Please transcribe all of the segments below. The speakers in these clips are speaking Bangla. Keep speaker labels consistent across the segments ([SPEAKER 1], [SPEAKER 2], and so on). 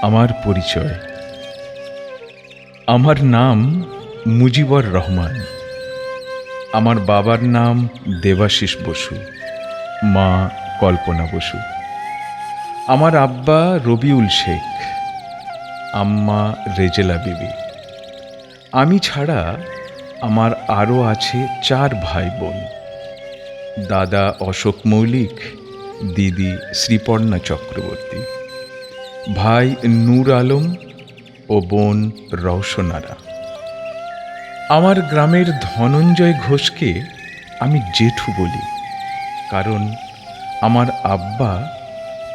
[SPEAKER 1] আমার পরিচয়। আমার নাম মুজিবুর রহমান। আমার বাবার নাম দেবাশিস বসু, মা কল্পনা বসু। আমার আব্বা রবিউল শেখ, আম্মা রেজেলা বিবি। আমি ছাড়া আমার আরও আছে 4 ভাই বোন। দাদা অশোক মৌলিক, দিদি শ্রীপর্ণা চক্রবর্তী, ভাই নূর আলম ও বোন রওশনারা। আমার গ্রামের ধনঞ্জয় ঘোষকে আমি জেঠু বলি, কারণ আমার আব্বা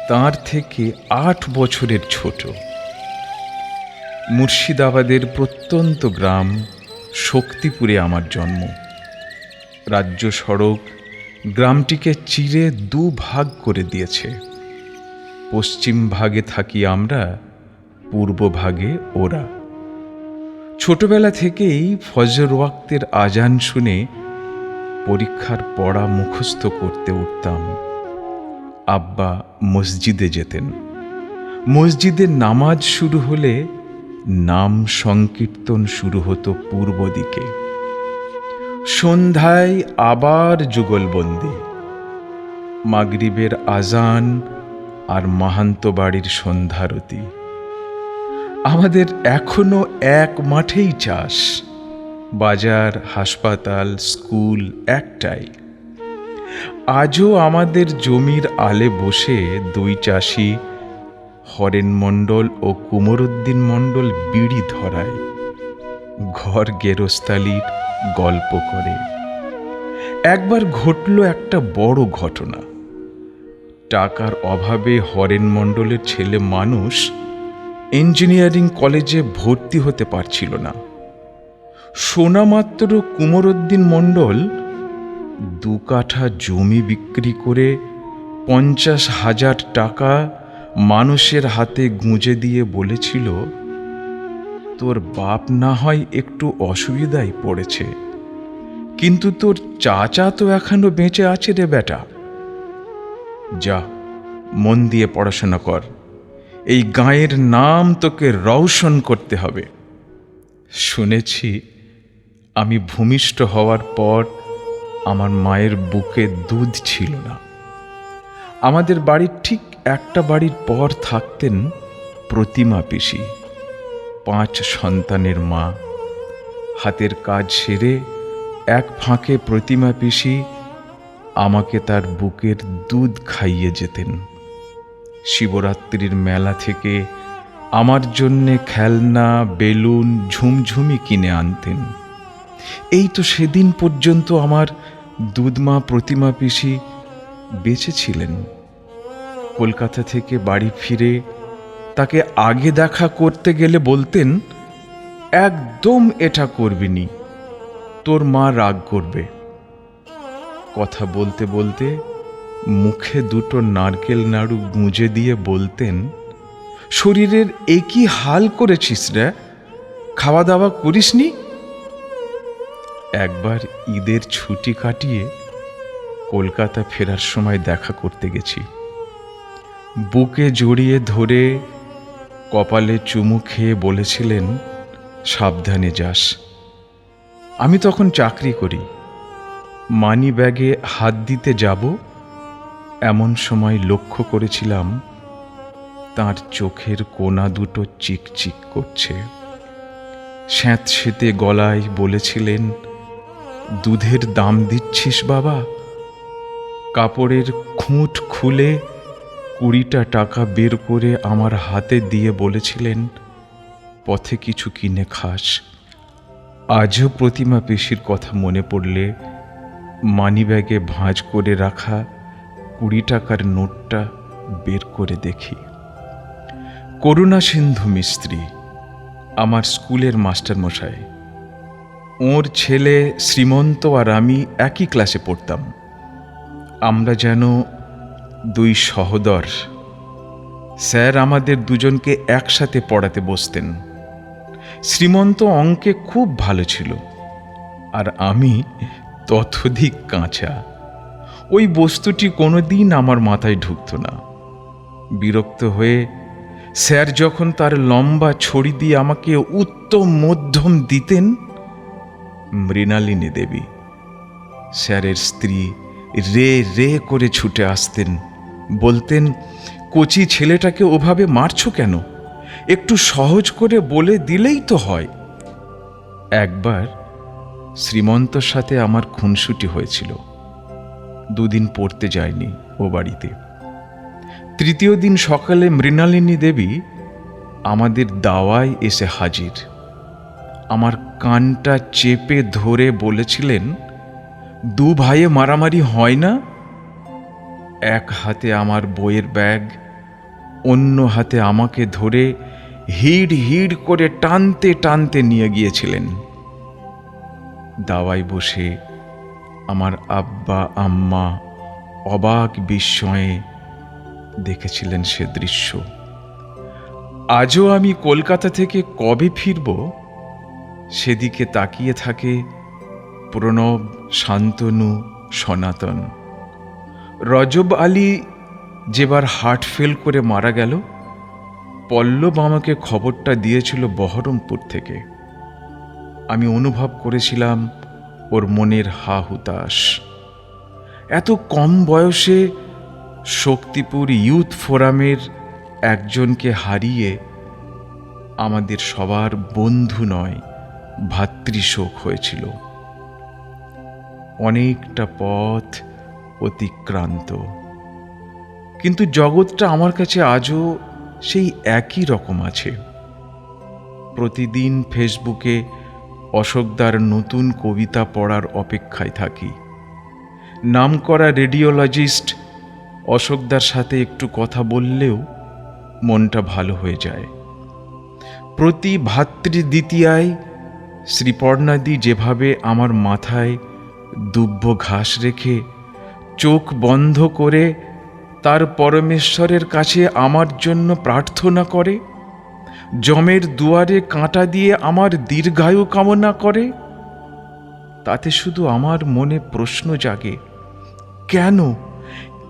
[SPEAKER 1] তাঁর থেকে 8 বছরের ছোট। মুর্শিদাবাদের প্রত্যন্ত গ্রাম শক্তিপুরে আমার জন্ম। রাজ্য সড়ক গ্রামটিকে চিরে 2 ভাগ করে দিয়েছে। পশ্চিম ভাগে থাকি আমরা, পূর্ব ভাগে ওরা। ছোটবেলা থেকেই ফজর ওয়াক্তের আজান শুনে পরীক্ষার পড়া মুখস্থ করতে উঠতাম। আব্বা মসজিদে যেতেন। মসজিদে নামাজ শুরু হলে নাম সংকীর্তন শুরু হতো পূর্ব দিকে। সন্ধ্যায় আবার যুগলবন্দি। মাগরিবের আজান আর মাহান্ত বাড়ির সন্ধ্যারতি। আমাদের এখনো এক মাঠেই চাষ। বাজার, হাসপাতাল, স্কুল একটাই। আজও আমাদের জমির আলে বসে 2 চাষি হরেন মণ্ডল ও কুমরুদ্দিন মণ্ডল বিড়ি ধরায়, ঘর গেরস্তালির গল্প করে। একবার ঘটল একটা বড় ঘটনা। টাকার অভাবে হরেন মণ্ডলের ছেলে মানুষ ইঞ্জিনিয়ারিং কলেজে ভর্তি হতে পারছিল না। শোনামাত্র কুমরুদ্দিন মণ্ডল 2 কাঠা জমি বিক্রি করে 50,000 টাকা মানুষের হাতে গুঁজে দিয়ে বলেছিল, তোর বাপ না হয় একটু অসুবিধায় পড়েছে, কিন্তু তোর চাচা তো এখনো বেঁচে আছে রে বেটা। যা, মন দিয়ে পড়াশোনা কর, এই গাঁয়ের নাম তোকে রৌশন করতে হবে। শুনেছি আমি ভূমিষ্ঠ হওয়ার পর আমার মায়ের বুকে দুধ ছিল না। আমাদের বাড়ির ঠিক একটা বাড়ির পর থাকতেন প্রতিমা পিসি, 5 সন্তানের মা। হাতের কাজ সেরে এক ফাঁকে প্রতিমা পিসি আমাকে তার বুকের দুধ খাইয়ে যেতেন। শিবরাত্রির মেলা থেকে আমার জন্যে খেলনা, বেলুন, ঝুমঝুমি কিনে আনতেন। এই তো সেদিন পর্যন্ত আমার দুধমা প্রতিমা পিসি বেঁচে ছিলেন। কলকাতা থেকে বাড়ি ফিরে তাকে আগে দেখা করতে গেলে বলতেন, একদম এটা করবিনি, তোর মা রাগ করবে। কথা বলতে বলতে মুখে 2টো নারকেল নাড়ু গুঁজে দিয়ে বলতেন, শরীরের একই হাল করেছিস রে, খাওয়া দাওয়া করিসনি। একবার ঈদের ছুটি কাটিয়ে কলকাতা ফেরার সময় দেখা করতে গেছি। বুকে জড়িয়ে ধরে কপালে চুমু খেয়ে বলেছিলেন, সাবধানে যাস। আমি তখন চাকরি করি। মানি ব্যাগে হাত দিতে যাব, এমন সময় লক্ষ্য করেছিলাম তার চোখের কোনা 2টো চিকচিক করছে। স্যাঁতসেঁতে গলায় বলেছিলেন, দুধের দাম দিচ্ছিস বাবা? কাপড়ের খুঁট খুলে 20টা টাকা বের করে আমার হাতে দিয়ে বলেছিলেন, পথে কিছু কিনে খাস। আজও প্রতিমা পিসির কথা মনে পড়লে মানিব্যাগে ভাঁজ করে রাখা 20 টাকার নোটটা বের করে দেখি। করুণা সিন্ধু মিস্ত্রি আমার স্কুলের মাস্টারমশাই। ওর ছেলে শ্রীমন্ত আর আমি একই ক্লাসে পড়তাম। আমরা যেন 2 সহোদর। স্যার আমাদের দুজনকে একসাথে পড়াতে বসতেন। শ্রীমন্ত অঙ্কে খুব ভালো ছিল, আর আমি ততোধিক কাঁচা। ওই বস্তুটি কোনোদিন আমার মাথায় ঢুকত না। বিরক্ত হয়ে স্যার যখন তার লম্বা ছড়ি দিয়ে আমাকে উত্তম মধ্যম দিতেন, মৃণালিনী দেবী, স্যারের স্ত্রী, রে রে করে ছুটে আসতেন, বলতেন, কচি ছেলেটাকে ওভাবে মারছো কেন? একটু সহজ করে বলে দিলেই তো হয়। একবার শ্রীমন্তর সাথে আমার খুনসুটি হয়েছিল। দুদিন পড়তে যায়নি ও বাড়িতে। তৃতীয় দিন সকালে মৃণালিনী দেবী আমাদের দাওয়ায় এসে হাজির। আমার কানটা চেপে ধরে বলেছিলেন, দু ভাইয়ে মারামারি হয় না? এক হাতে আমার বইয়ের ব্যাগ, অন্য হাতে আমাকে ধরে হিড় হিড় করে টানতে টানতে নিয়ে গিয়েছিলেন। দাওয়ায় বসে আমার আব্বা আম্মা অবাক বিস্ময়ে দেখেছিলেন সে দৃশ্য। আজও আমি কলকাতা থেকে কবে ফিরব সেদিকে তাকিয়ে থাকে প্রণব, শান্তনু, সনাতন। রজব আলী যেবার হার্ট ফেল করে মারা গেল, পল্লব আমাকে খবরটা দিয়েছিল বহরমপুর থেকে। আমি অনুভব করেছিলাম ওর মনের হা হুতাশ। এত কম বয়সে শক্তিপুর ইউথ ফোরামের একজনকে হারিয়ে আমাদের সবার বন্ধু নয়, ভাতৃশোক হয়েছিল। অনেকটা পথ অতিক্রান্ত, কিন্তু জগৎটা আমার কাছে আজও সেই একই রকম আছে। প্রতিদিন ফেসবুকে অশোকদার নতুন কবিতা পড়ার অপেক্ষায় থাকি। নামকরা রেডিওলজিস্ট অশোকদার সাথে একটু কথা বললেও মনটা ভালো হয়ে যায়। প্রতি ভাতৃদ্বিতীয়ায় শ্রীপর্ণাদি যেভাবে আমার মাথায় দুব্য ঘাস রেখে চোখ বন্ধ করে তার পরমেশ্বরের কাছে আমার জন্য প্রার্থনা করে, যমের দুয়ারে কাঁটা দিয়ে আমার দীর্ঘায়ু কামনা করে, তাতে শুধু আমার মনে প্রশ্ন জাগে, কেন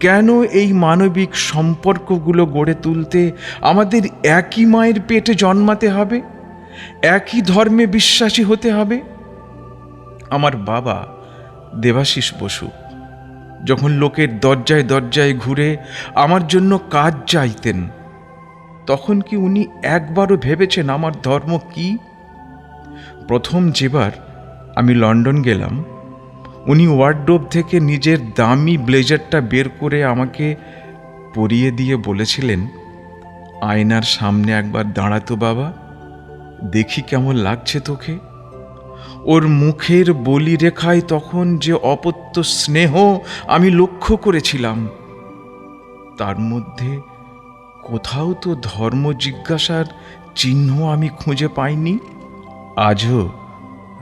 [SPEAKER 1] কেন এই মানবিক সম্পর্কগুলো গড়ে তুলতে আমাদের একই মায়ের পেটে জন্মাতে হবে, একই ধর্মে বিশ্বাসী হতে হবে? আমার বাবা দেবাশিস বসু যখন লোকের দরজায় দরজায় ঘুরে আমার জন্য কাজ চাইতেন, তখন কি উনি একবারও ভেবেছেন আমার ধর্ম কি? প্রথম যেবার আমি লন্ডন গেলাম, উনি ওয়ার্ডরোব থেকে নিজের দামি ব্লেজারটা বের করে আমাকে পরিয়ে দিয়ে বলেছিলেন, আয়নার সামনে একবার দাঁড়াতো বাবা, দেখি কেমন লাগছে তোকে। ওর মুখের বলি রেখায় তখন যে অপত্য স্নেহ আমি লক্ষ্য করেছিলাম, তার মধ্যে কোথাও তো ধর্ম জিজ্ঞাসার চিহ্ন আমি খুঁজে পাইনি। আজও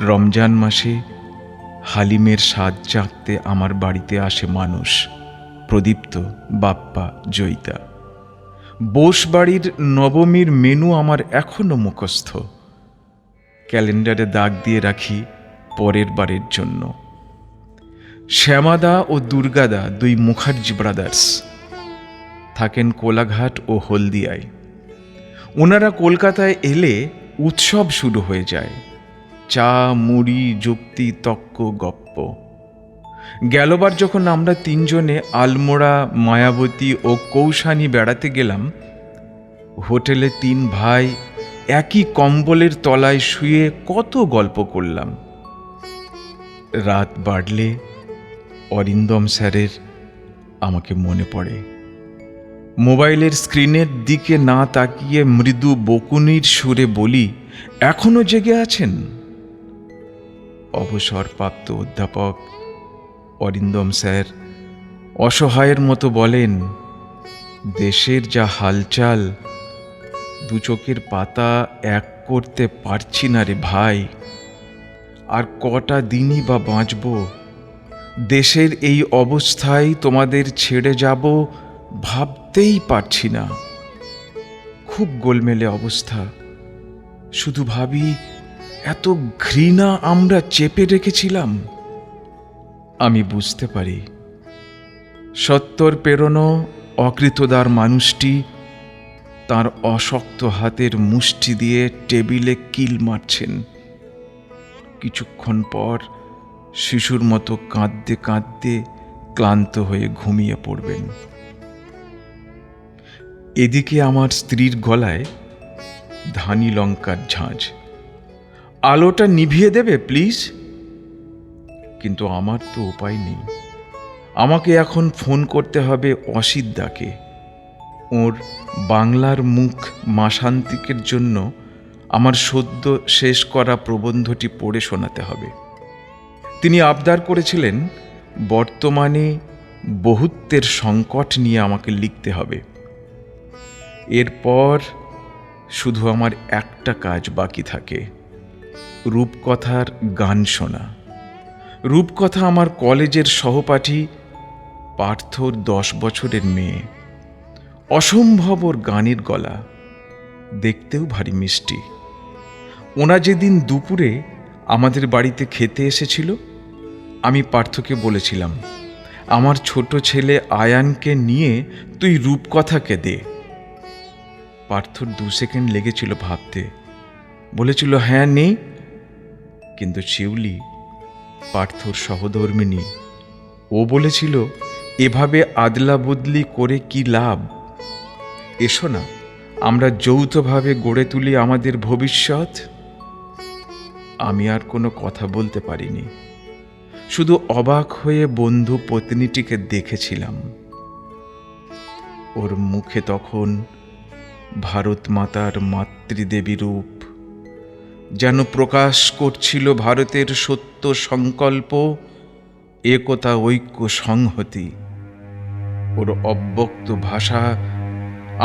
[SPEAKER 1] রমজান মাসে হালিমের স্বাদ চাখতে আমার বাড়িতে আসে মানুষ, প্রদীপ্ত, বাপ্পা, জয়িতা। বোস বাড়ির নবমীর মেনু আমার এখনো মুখস্থ, ক্যালেন্ডারে দাগ দিয়ে রাখি পরের বারের জন্য। শ্যামাদা ও দুর্গাদা, দুই মুখার্জি ব্রাদার্স, থাকেন কোলাঘাট ও হলদিয়ায়। ওনারা কলকাতায় এলে উৎসব শুরু হয়ে যায়, চা, মুড়ি, যুক্তি, তক্ক, গপ্প। গেলবার যখন আমরা তিনজনে আলমোড়া, মায়াবতী ও কৌশানী বেড়াতে গেলাম, হোটেলে তিন ভাই একই কম্বলের তলায় শুয়ে কত গল্প করলাম। রাত বাড়লে অরিন্দম স্যারের আমাকে মনে পড়ে। মোবাইলের স্ক্রিনের দিকে না তাকিয়ে মৃদু বকুনির সুরে বলি, এখনো জেগে আছেন? অবসরপ্রাপ্ত অধ্যাপক অরিন্দম স্যার অসহায়ের মতো বলেন, দেশের যা হালচাল, দু চোখের পাতা এক করতে পারছি না রে ভাই। আর কটা দিনই বা বাঁচব? দেশের এই অবস্থায় তোমাদের ছেড়ে যাব ভাবতেই পারছি না। খুব গোলমেলে অবস্থা। শুধু ভাবি, এত ঘৃণা আমরা চেপে রেখেছিলাম। আমি বুঝতে পারি 70 পেরোনো অকৃতদার মানুষটি তার অশক্ত হাতের মুষ্টি দিয়ে টেবিলে কিল মারছেন। কিছুক্ষণ পর শিশুর মতো কাঁদতে কাঁদতে ক্লান্ত হয়ে ঘুমিয়ে পড়বেন। এদিকে আমার স্ত্রীর গলায় ধানি লঙ্কার ঝাঁঝ। আলোটা নিভিয়ে দেবে প্লিজ? কিন্তু আমার তো উপায় নেই। আমাকে এখন ফোন করতে হবে অসিতদাকে। ওর বাংলার মুখ মাসান্তিকের জন্য আমার সদ্য শেষ করা প্রবন্ধটি পড়ে শোনাতে হবে। তিনি আবদার করেছিলেন বর্তমানে বহুত্বের সংকট নিয়ে আমাকে লিখতে হবে। এরপর শুধু আমার একটা কাজ বাকি থাকে, রূপকথার গান শোনা। রূপকথা আমার কলেজের সহপাঠী পার্থর 10 বছরের মেয়ে। অসম্ভব ওর গানের গলা, দেখতেও ভারী মিষ্টি। ওনা যেদিন দুপুরে আমাদের বাড়িতে খেতে এসেছিল, আমি পার্থকে বলেছিলাম, আমার ছোট ছেলে আয়ানকে নিয়ে তুই রূপকথাকে দে। পার্থর 2 সেকেন্ড লেগেছিল ভাবতে। বলেছিল হ্যাঁ নেই। কিন্তু শিউলি, পার্থর সহধর্মিণী, ও বলেছিল এভাবে আদলা বদলি করে কি লাভ? এসো না, আমরা যৌথভাবে গড়ে তুলি আমাদের ভবিষ্যৎ। আমি আর কোনো কথা বলতে পারিনি, শুধু অবাক হয়ে বন্ধু পত্নীটিকে দেখেছিলাম। ওর মুখে তখন ভারত মাতার মাতৃদেবী রূপ, যেন প্রকাশ করছিল ভারতের সত্য সংকল্প, একতা, ঐক্য, সংহতি। ওর অব্যক্ত ভাষা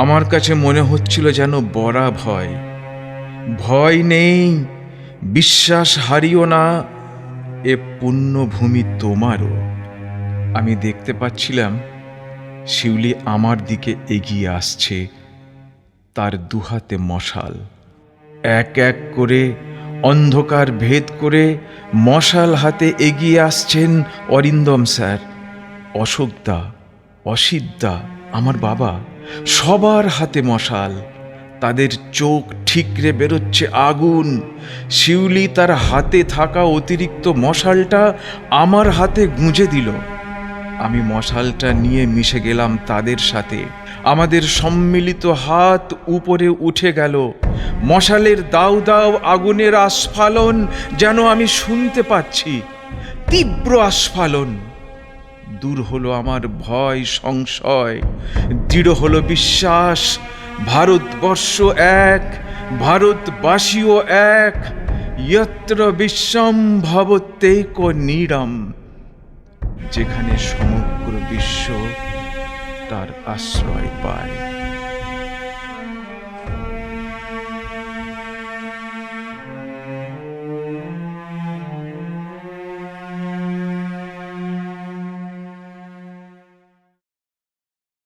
[SPEAKER 1] আমার কাছে মনে হচ্ছিল যেন বরা ভয়। ভয় নেই, বিশ্বাস হারিও না, এ পুণ্যভূমি তোমারও। আমি দেখতে পাচ্ছিলাম শিউলি আমার দিকে এগিয়ে আসছে, তার দুহাতে মশাল। এক এক করে অন্ধকার ভেদ করে মশাল হাতে এগিয়ে আসছেন অরিন্দম স্যার, অশোকদা, অসিতদা, আমার বাবা, সবার হাতে মশাল। তাদের চোখ ঠিকরে বেরোচ্ছে আগুন। শিউলি তার হাতে থাকা অতিরিক্ত মশালটা আমার হাতে গুঁজে দিল। আমি মশালটা নিয়ে মিশে গেলাম তাদের সাথে। আমাদের সম্মিলিত হাত উপরে উঠে গেল। মশালের দাউ দাউ আগুনের আস্ফালন যেন আমি শুনতে পাচ্ছি, তীব্র আস্ফালন। দূর হলো আমার ভয় সংশয়, দৃঢ় হলো বিশ্বাস। ভারতবর্ষ এক, ভারতবাসীও এক। যত্র বিশ্বম ভবত্যৈক নীড়ম, যেখানে সমগ্র বিশ্ব তার আশ্রয় পায়।